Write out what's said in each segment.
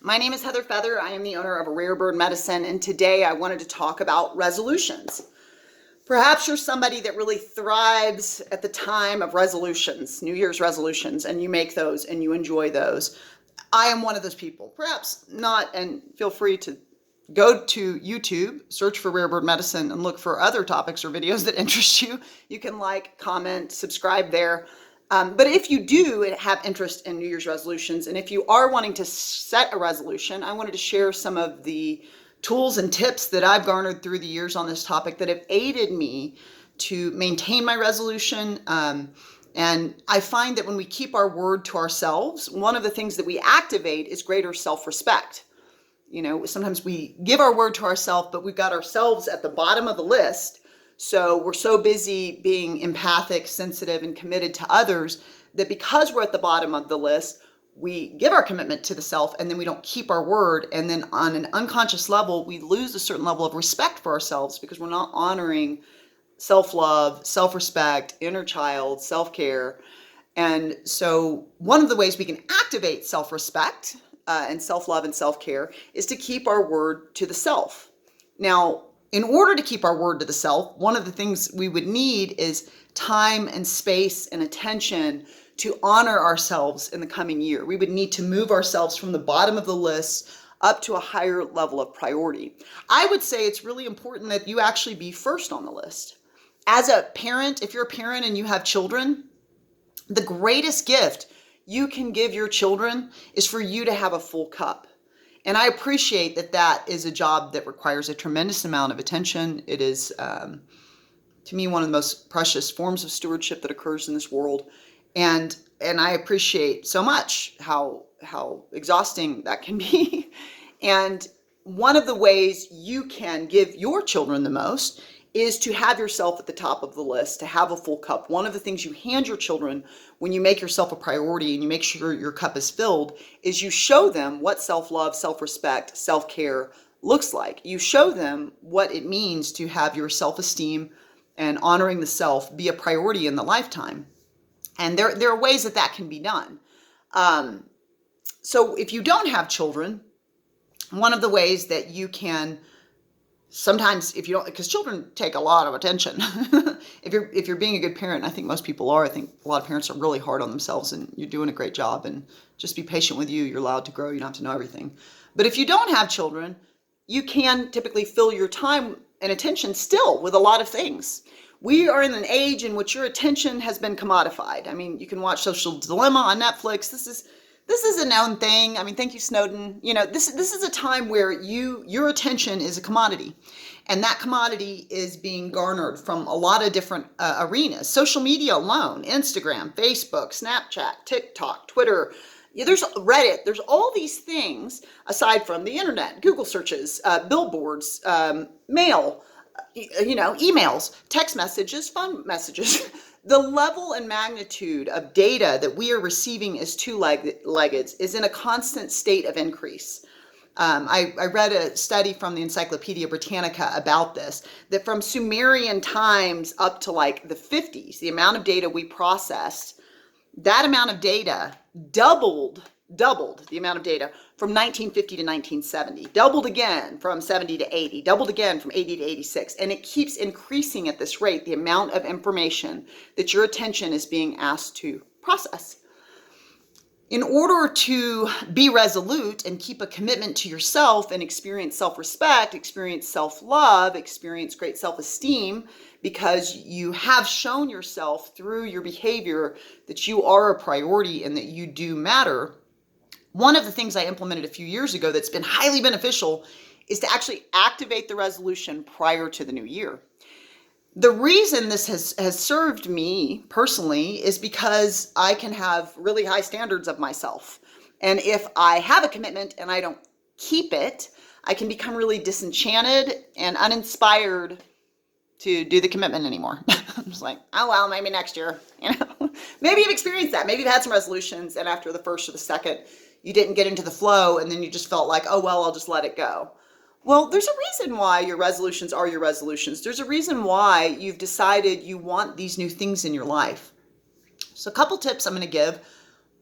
My name is Heather Feather. I am the owner of a Rare Bird Medicine, and today I wanted to talk about resolutions. Perhaps you're somebody that really thrives at the time of resolutions, New Year's resolutions, and you make those and you enjoy those. I am one of those people. Perhaps not, and feel free to go to YouTube, search for Rare Bird Medicine, and look for other topics or videos that interest you. You can like, comment, subscribe there. But if you do have interest in New Year's resolutions, and if you are wanting to set a resolution, I wanted to share some of the tools and tips that I've garnered through the years on this topic that have aided me to maintain my resolution. And I find that when we keep our word to ourselves, one of the things that we activate is greater self-respect. You know, sometimes we give our word to ourselves, but we've got ourselves at the bottom of the list. So we're so busy being empathic, sensitive, and committed to others that because we're at the bottom of the list, we give our commitment to the self and then we don't keep our word. And then on an unconscious level, we lose a certain level of respect for ourselves because we're not honoring self-love, self-respect, inner child, self-care. And so one of the ways we can activate self-respect and self-love and self-care is to keep our word to the self. Now, in order to keep our word to the self, one of the things we would need is time and space and attention to honor ourselves in the coming year. We would need to move ourselves from the bottom of the list up to a higher level of priority. I would say it's really important that you actually be first on the list. As a parent, if you're a parent and you have children, the greatest gift you can give your children is for you to have a full cup. And I appreciate that that is a job that requires a tremendous amount of attention. It is, to me, one of the most precious forms of stewardship that occurs in this world. And I appreciate so much how exhausting that can be. And one of the ways you can give your children the most is to have yourself at the top of the list, to have a full cup. One of the things you hand your children when you make yourself a priority and you make sure your cup is filled is you show them what self-love, self-respect, self-care looks like. You show them what it means to have your self-esteem and honoring the self be a priority in the lifetime. And there are ways that that can be done. So if you don't have children, one of the ways that you can sometimes, if you don't, because children take a lot of attention. If you're being a good parent, I think most people are. I think a lot of parents are really hard on themselves, and you're doing a great job. And just be patient with you. You're allowed to grow. You don't have to know everything. But if you don't have children, you can typically fill your time and attention still with a lot of things. We are in an age in which your attention has been commodified. I mean, you can watch Social Dilemma on Netflix. This is a known thing. I mean, thank you, Snowden. You know, this is a time where your attention is a commodity. And that commodity is being garnered from a lot of different arenas. Social media alone, Instagram, Facebook, Snapchat, TikTok, Twitter. Yeah, there's Reddit. There's all these things aside from the internet, Google searches, billboards, mail, emails, text messages, phone messages. The level and magnitude of data that we are receiving as two-legged is in a constant state of increase. I read a study from the Encyclopedia Britannica about this, that from Sumerian times up to like the 50s, the amount of data we processed, that amount of data doubled the amount of data from 1950 to 1970, doubled again from 70 to 80, doubled again from 80 to 86. And it keeps increasing at this rate, the amount of information that your attention is being asked to process. In order to be resolute and keep a commitment to yourself and experience self-respect, experience self-love, experience great self-esteem, because you have shown yourself through your behavior that you are a priority and that you do matter, one of the things I implemented a few years ago that's been highly beneficial is to actually activate the resolution prior to the new year. The reason this has served me personally is because I can have really high standards of myself. And if I have a commitment and I don't keep it, I can become really disenchanted and uninspired to do the commitment anymore. I'm just like, oh, well, maybe next year, Maybe you've experienced that. Maybe you've had some resolutions and after the first or the second, you didn't get into the flow and then you just felt like, oh, well, I'll just let it go. Well, there's a reason why your resolutions are your resolutions. There's a reason why you've decided you want these new things in your life. So a couple tips I'm going to give.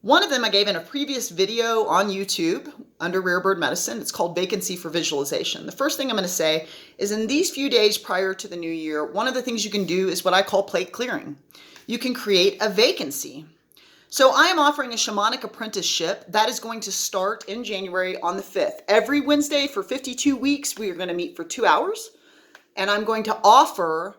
One of them I gave in a previous video on YouTube under Rare Bird Medicine. It's called Vacancy for Visualization. The first thing I'm going to say is in these few days prior to the new year, one of the things you can do is what I call plate clearing. You can create a vacancy. So I am offering a Shamanic Apprenticeship that is going to start in January on the 5th. Every Wednesday for 52 weeks, we are going to meet for 2 hours. And I'm going to offer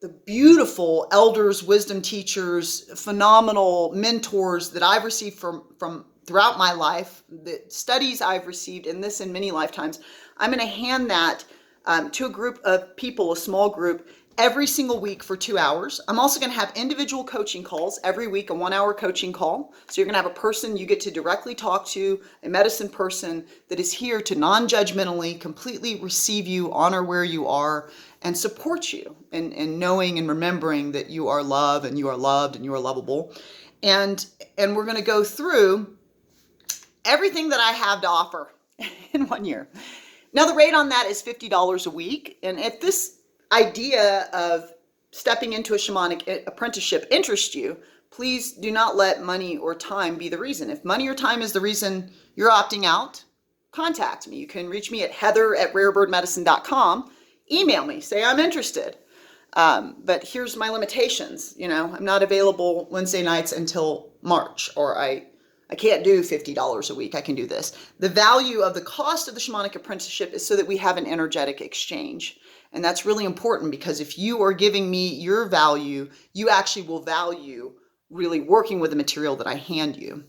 the beautiful elders, wisdom teachers, phenomenal mentors that I've received from throughout my life, the studies I've received in this and many lifetimes. I'm going to hand that to a group of people, a small group, every single week for 2 hours. I'm also going to have individual coaching calls every week, a 1-hour coaching call. So you're going to have a person you get to directly talk to, a medicine person that is here to non-judgmentally, completely receive you, honor where you are, and support you in knowing and remembering that you are loved and you are loved and you are lovable. And we're going to go through everything that I have to offer in 1 year. Now, the rate on that is $50 a week. And if this idea of stepping into a shamanic apprenticeship interests you, please do not let money or time be the reason. If money or time is the reason you're opting out, contact me. You can reach me at heather@rarebirdmedicine.com. Email me, say I'm interested. But here's my limitations. I'm not available Wednesday nights until March, or I can't do $50 a week. I can do this. The value of the cost of the Shamanic Apprenticeship is so that we have an energetic exchange. And that's really important, because if you are giving me your value, you actually will value really working with the material that I hand you.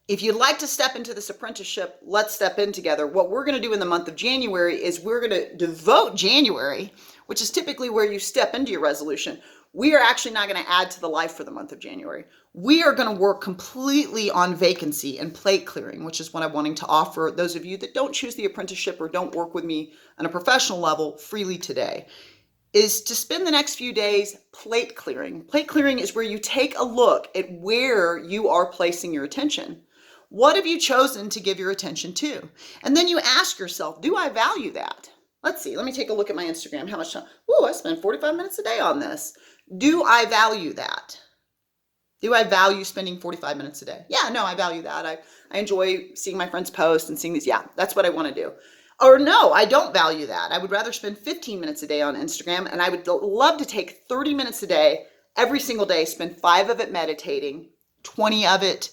If you'd like to step into this apprenticeship, let's step in together. What we're going to do in the month of January is we're going to devote January, which is typically where you step into your resolution. We are actually not going to add to the life for the month of January. We are going to work completely on vacancy and plate clearing, which is what I'm wanting to offer those of you that don't choose the apprenticeship or don't work with me on a professional level freely today, is to spend the next few days plate clearing. Plate clearing is where you take a look at where you are placing your attention. What have you chosen to give your attention to? And then you ask yourself, do I value that? Let's see, let me take a look at my Instagram. How much time? Ooh, I spend 45 minutes a day on this. Do I value that? Do I value spending 45 minutes a day? Yeah, no, I value that. I enjoy seeing my friends post and seeing these. Yeah, that's what I want to do. Or no, I don't value that. I would rather spend 15 minutes a day on Instagram, and I would love to take 30 minutes a day, every single day, spend 5 of it meditating, 20 of it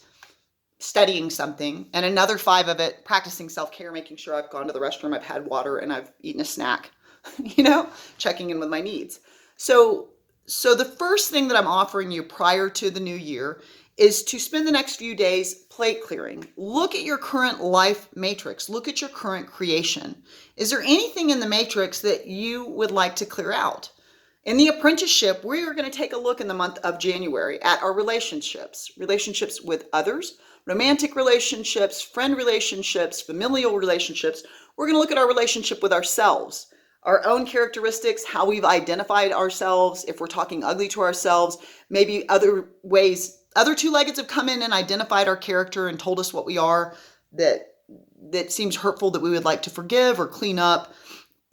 studying something, and another 5 of it practicing self-care, making sure I've gone to the restroom, I've had water, and I've eaten a snack, checking in with my needs. So the first thing that I'm offering you prior to the new year is to spend the next few days plate clearing. Look at your current life matrix. Look at your current creation. Is there anything in the matrix that you would like to clear out? In the apprenticeship, we are going to take a look in the month of January at our relationships with others, romantic relationships, friend relationships, familial relationships. We're going to look at our relationship with ourselves, our own characteristics, how we've identified ourselves, if we're talking ugly to ourselves, maybe other ways, other two-leggeds have come in and identified our character and told us what we are that seems hurtful that we would like to forgive or clean up.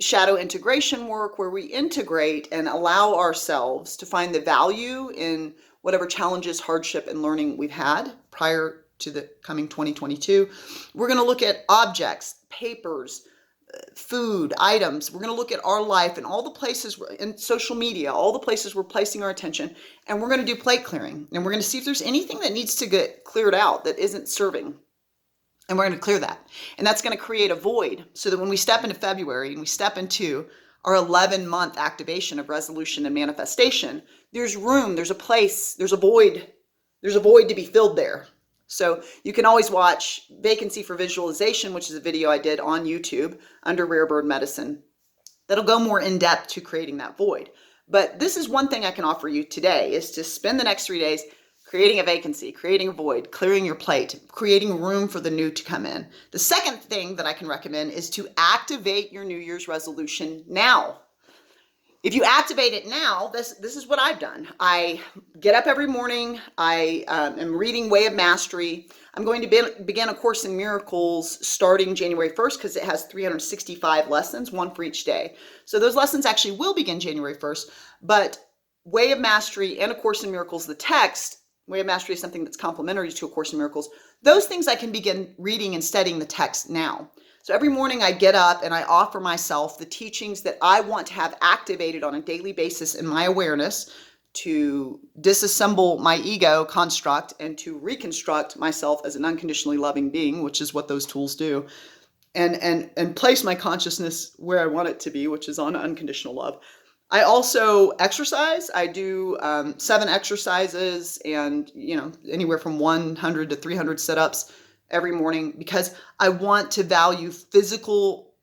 Shadow integration work, where we integrate and allow ourselves to find the value in whatever challenges, hardship, and learning we've had prior to the coming 2022. We're going to look at objects, papers, food, items. We're going to look at our life and all the places in social media, all the places we're placing our attention, and we're going to do plate clearing. And we're going to see if there's anything that needs to get cleared out that isn't serving. And we're going to clear that. And that's going to create a void so that when we step into February and we step into our 11-month activation of resolution and manifestation, there's room, there's a place, there's a void to be filled there. So you can always watch Vacancy for Visualization, which is a video I did on YouTube under Rare Bird Medicine. That'll go more in depth to creating that void. But this is one thing I can offer you today, is to spend the next 3 days creating a vacancy, creating a void, clearing your plate, creating room for the new to come in. The second thing that I can recommend is to activate your New Year's resolution now. If you activate it now, this is what I've done. I get up every morning. I am reading Way of Mastery. I'm going to begin A Course in Miracles starting January 1st because it has 365 lessons, one for each day. So those lessons actually will begin January 1st, but Way of Mastery and A Course in Miracles, the text, Way of Mastery is something that's complementary to A Course in Miracles. Those things I can begin reading and studying the text now. So every morning I get up and I offer myself the teachings that I want to have activated on a daily basis in my awareness to disassemble my ego construct and to reconstruct myself as an unconditionally loving being, which is what those tools do, and place my consciousness where I want it to be, which is on unconditional love. I also exercise. I do 7 exercises and, anywhere from 100 to 300 sit-ups every morning because I want to value physical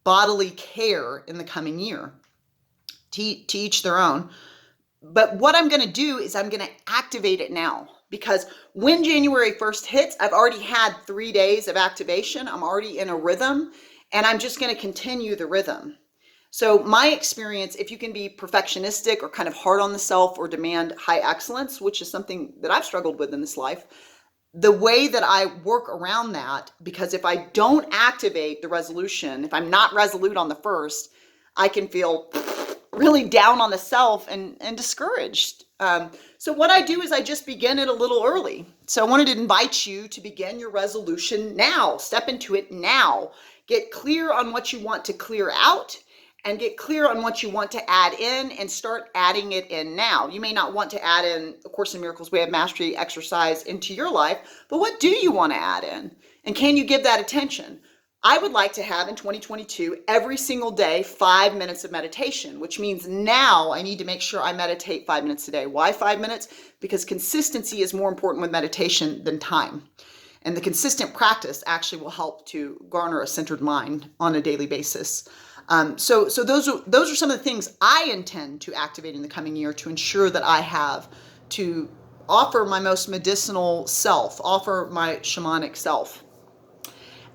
bodily care in the coming year. To each their own. But what I'm going to do is I'm going to activate it now, because when January 1st hits, I've already had 3 days of activation. I'm already in a rhythm, and I'm just going to continue the rhythm. So my experience, if you can be perfectionistic or kind of hard on the self or demand high excellence, which is something that I've struggled with in this life, the way that I work around that, because if I don't activate the resolution, if I'm not resolute on the 1st, I can feel really down on the self and discouraged. So what I do is I just begin it a little early. So I wanted to invite you to begin your resolution now. Step into it now. Get clear on what you want to clear out and get clear on what you want to add in and start adding it in now. You may not want to add in A Course in Miracles Way of Mastery exercise into your life, but what do you want to add in? And can you give that attention? I would like to have in 2022 every single day 5 minutes of meditation, which means now I need to make sure I meditate 5 minutes a day. Why 5 minutes? Because consistency is more important with meditation than time. And the consistent practice actually will help to garner a centered mind on a daily basis. So those are some of the things I intend to activate in the coming year to ensure that I have to offer my most medicinal self, offer my shamanic self.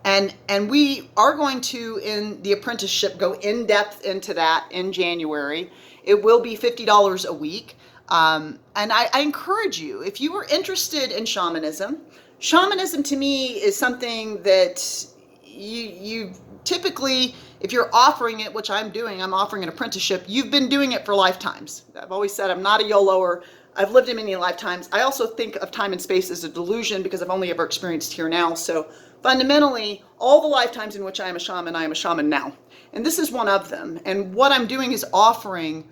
And we are going to, in the apprenticeship, go in depth into that in January. It will be $50 a week. And I encourage you, if you are interested in shamanism to me is something that you typically, if you're offering it, which I'm doing, I'm offering an apprenticeship, you've been doing it for lifetimes. I've always said I'm not a YOLOer. I've lived in many lifetimes. I also think of time and space as a delusion because I've only ever experienced here now. So fundamentally, all the lifetimes in which I am a shaman now. And this is one of them. And what I'm doing is offering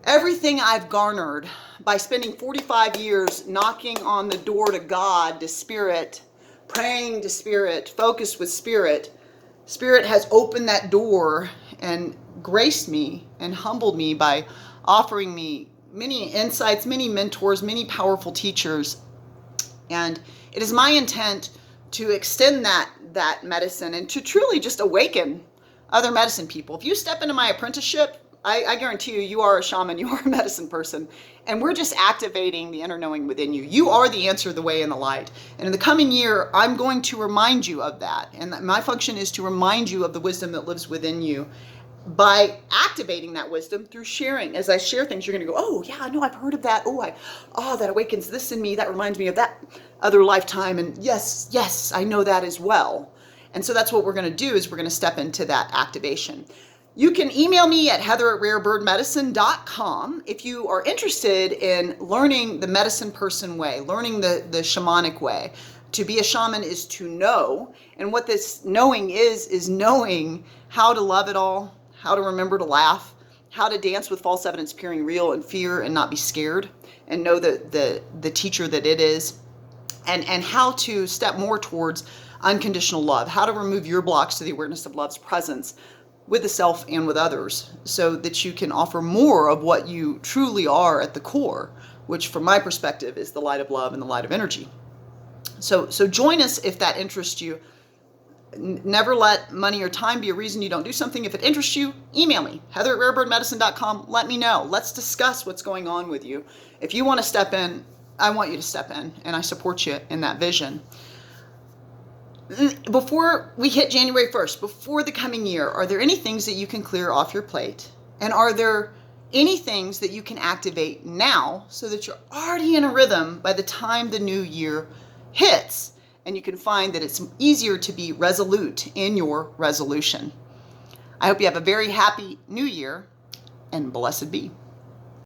everything I've garnered by spending 45 years knocking on the door to God, to Spirit, praying to Spirit, focused with Spirit. Spirit has opened that door and graced me and humbled me by offering me many insights, many mentors, many powerful teachers. And it is my intent to extend that medicine and to truly just awaken other medicine people. If you step into my apprenticeship, I guarantee you, you are a shaman, you are a medicine person, and we're just activating the inner knowing within you. You are the answer, the way, and the light. And in the coming year, I'm going to remind you of that. And my function is to remind you of the wisdom that lives within you by activating that wisdom through sharing. As I share things, you're going to go, oh, yeah, I know, I've heard of that. Oh, that awakens this in me. That reminds me of that other lifetime. And yes, I know that as well. And so that's what we're going to do is we're going to step into that activation. You can email me at heather@rarebirdmedicine.com if you are interested in learning the medicine person way, learning the shamanic way. To be a shaman is to know. And what this knowing is knowing how to love it all, how to remember to laugh, how to dance with false evidence appearing real and fear and not be scared and know the teacher that it is, and how to step more towards unconditional love, how to remove your blocks to the awareness of love's presence with the self and with others so that you can offer more of what you truly are at the core, which from my perspective is the light of love and the light of energy. So join us if that interests you. Never let money or time be a reason you don't do something. If it interests you, email me, heather@rarebirdmedicine.com. Let me know. Let's discuss what's going on with you. If you want to step in, I want you to step in, and I support you in that vision. Before we hit January 1st, before the coming year, are there any things that you can clear off your plate? And are there any things that you can activate now so that you're already in a rhythm by the time the new year hits? And you can find that it's easier to be resolute in your resolution. I hope you have a very happy new year, and blessed be.